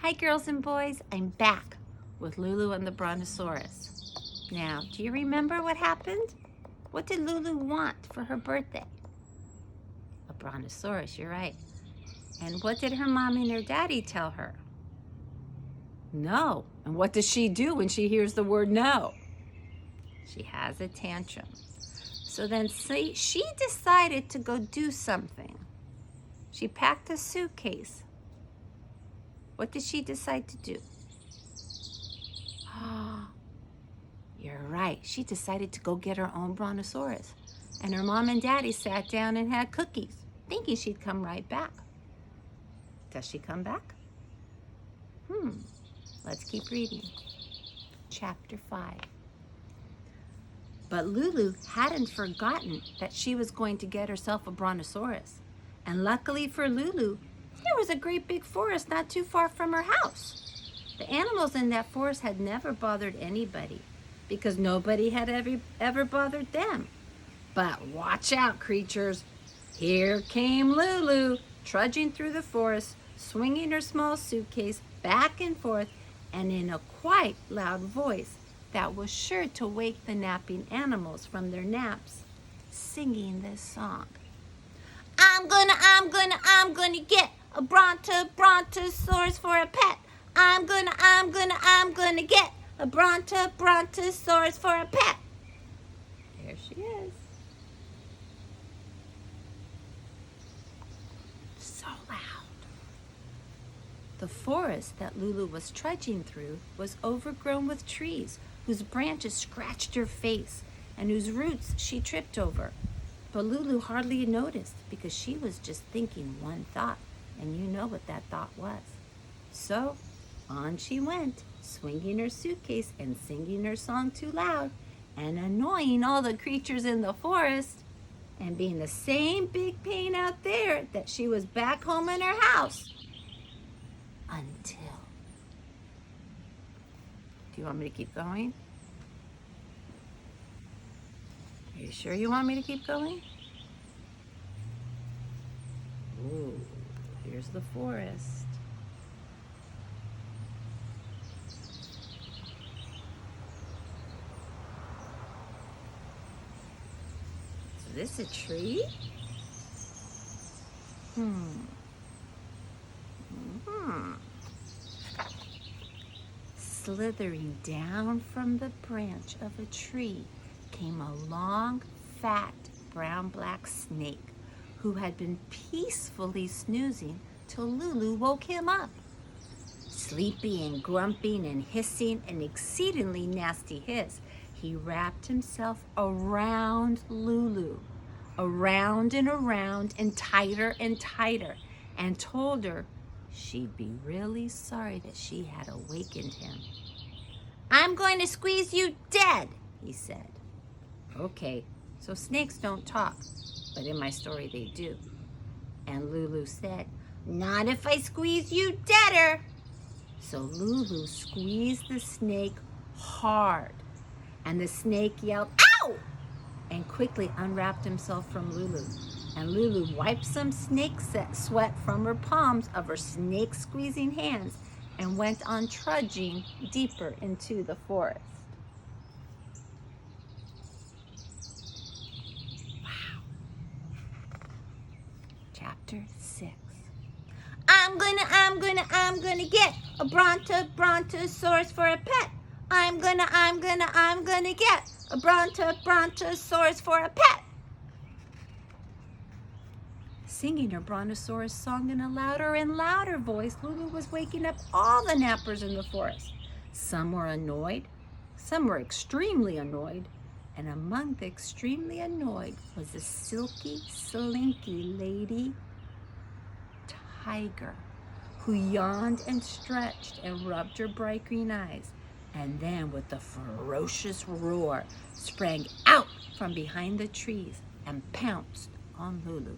Hi girls and boys, I'm back with Lulu and the Brontosaurus. Now, do you remember what happened? What did Lulu want for her birthday? A Brontosaurus, you're right. And what did her mommy and her daddy tell her? No. And what does she do when she hears the word no? She has a tantrum. So then she decided to go do something. She packed a suitcase. What did she decide to do? You're right. She decided to go get her own Brontosaurus. And her mom and daddy sat down and had cookies, thinking she'd come right back. Does she come back? Let's keep reading. Chapter 5. But Lulu hadn't forgotten that she was going to get herself a Brontosaurus. And luckily for Lulu, there was a great big forest not too far from her house. The animals in that forest had never bothered anybody because nobody had ever bothered them. But watch out, creatures. Here came Lulu, trudging through the forest, swinging her small suitcase back and forth, and in a quite loud voice that was sure to wake the napping animals from their naps, singing this song. I'm gonna get a Brontosaurus for a pet. I'm gonna get a Brontosaurus for a pet. There she is. So loud. The forest that Lulu was trudging through was overgrown with trees whose branches scratched her face and whose roots she tripped over. But Lulu hardly noticed because she was just thinking one thought, and you know what that thought was. So on she went, swinging her suitcase and singing her song too loud and annoying all the creatures in the forest and being the same big pain out there that she was back home in her house. Until... Do you want me to keep going? Are you sure you want me to keep going? Ooh, here's the forest. Is this a tree? Slithering down from the branch of a tree came a long, fat, brown-black snake who had been peacefully snoozing till Lulu woke him up. Sleepy and grumping and hissing an exceedingly nasty hiss, he wrapped himself around Lulu, around and tighter, and told her she'd be really sorry that she had awakened him. I'm going to squeeze you dead, he said. Okay, so snakes don't talk, but in my story they do. And Lulu said, not if I squeeze you deader. So Lulu squeezed the snake hard, and the snake yelled, ow! And quickly unwrapped himself from Lulu. And Lulu wiped some snake sweat from her palms of her snake-squeezing hands and went on trudging deeper into the forest. Wow. Chapter 6. I'm gonna get a Brontosaurus for a pet. I'm gonna get a Brontosaurus for a pet. Singing her Brontosaurus song in a louder and louder voice, Lulu was waking up all the nappers in the forest. Some were annoyed, some were extremely annoyed, and among the extremely annoyed was a silky, slinky lady tiger who yawned and stretched and rubbed her bright green eyes, and then with a ferocious roar sprang out from behind the trees and pounced on Lulu.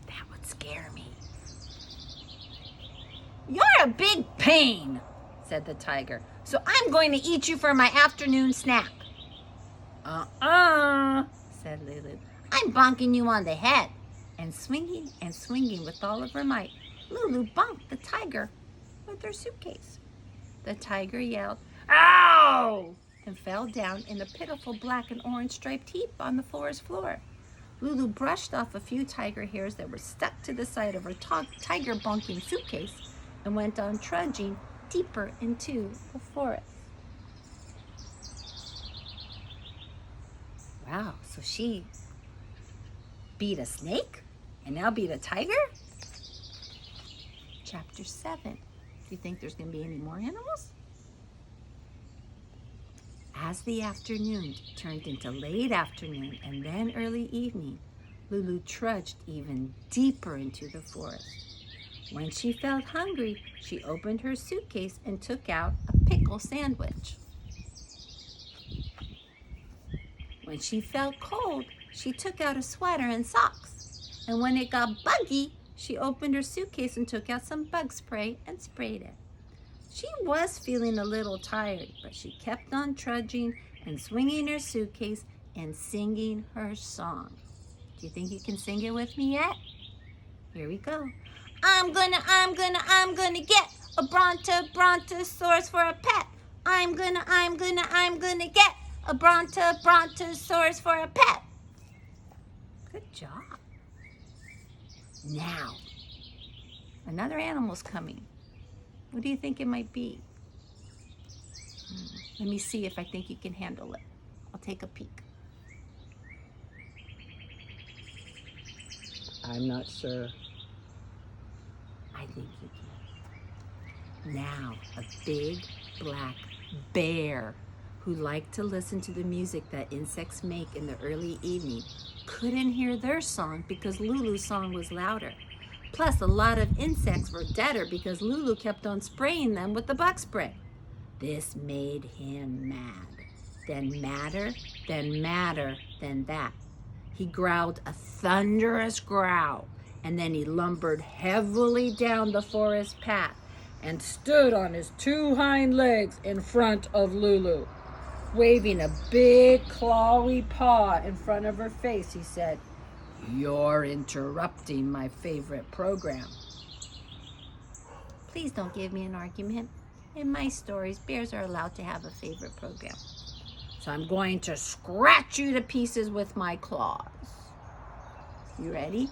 That would scare me. You're a big pain, said the tiger, so I'm going to eat you for my afternoon snack. Said Lulu. I'm bonking you on the head. And swinging with all of her might, Lulu bonked the tiger with her suitcase. The tiger yelled, "Ow!" and fell down in a pitiful black and orange striped heap on the forest floor. Lulu brushed off a few tiger hairs that were stuck to the side of her tiger bonking suitcase and went on trudging deeper into the forest. Wow, so she beat a snake and now beat a tiger? Chapter 7. Do you think there's going to be any more animals? As the afternoon turned into late afternoon and then early evening, Lulu trudged even deeper into the forest. When she felt hungry, she opened her suitcase and took out a pickle sandwich. When she felt cold, she took out a sweater and socks. And when it got buggy, she opened her suitcase and took out some bug spray and sprayed it. She was feeling a little tired, but she kept on trudging and swinging her suitcase and singing her song. Do you think you can sing it with me yet? Here we go. I'm gonna get a brontosaurus for a pet. I'm gonna get a brontosaurus for a pet. Good job. Now, another animal's coming. What do you think it might be? Let me see if I think you can handle it. I'll take a peek. I'm not sure. I think you can. Now, a big black bear who liked to listen to the music that insects make in the early evening couldn't hear their song because Lulu's song was louder. Plus, a lot of insects were deader because Lulu kept on spraying them with the bug spray. This made him mad. Then madder, than that. He growled a thunderous growl, and then he lumbered heavily down the forest path and stood on his two hind legs in front of Lulu. Waving a big clawy paw in front of her face, he said, "You're interrupting my favorite program." Please don't give me an argument. In my stories, bears are allowed to have a favorite program. So I'm going to scratch you to pieces with my claws. You ready?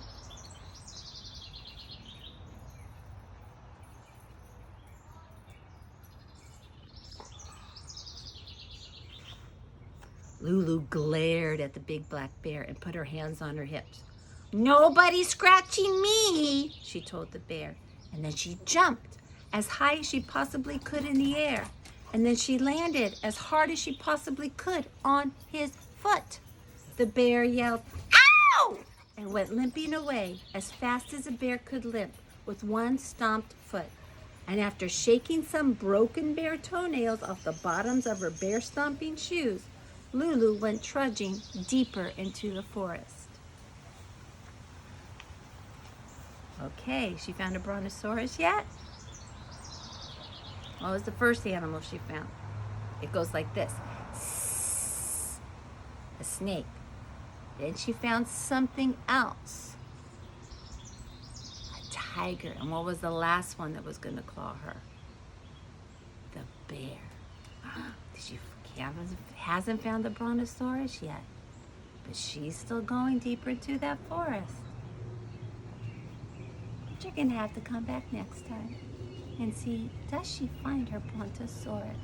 Lulu glared at the big black bear and put her hands on her hips. "Nobody's scratching me," she told the bear. And then she jumped as high as she possibly could in the air. And then she landed as hard as she possibly could on his foot. The bear yelled, "Ow!" and went limping away as fast as a bear could limp with one stomped foot. And after shaking some broken bear toenails off the bottoms of her bear stomping shoes, Lulu went trudging deeper into the forest. Okay, she found a brontosaurus yet? What was the first animal she found? It goes like this. Sss, a snake. Then she found something else. A tiger. And what was the last one that was going to claw her? The bear. She hasn't found the brontosaurus yet, but she's still going deeper into that forest. But you're going to have to come back next time and see, does she find her brontosaurus?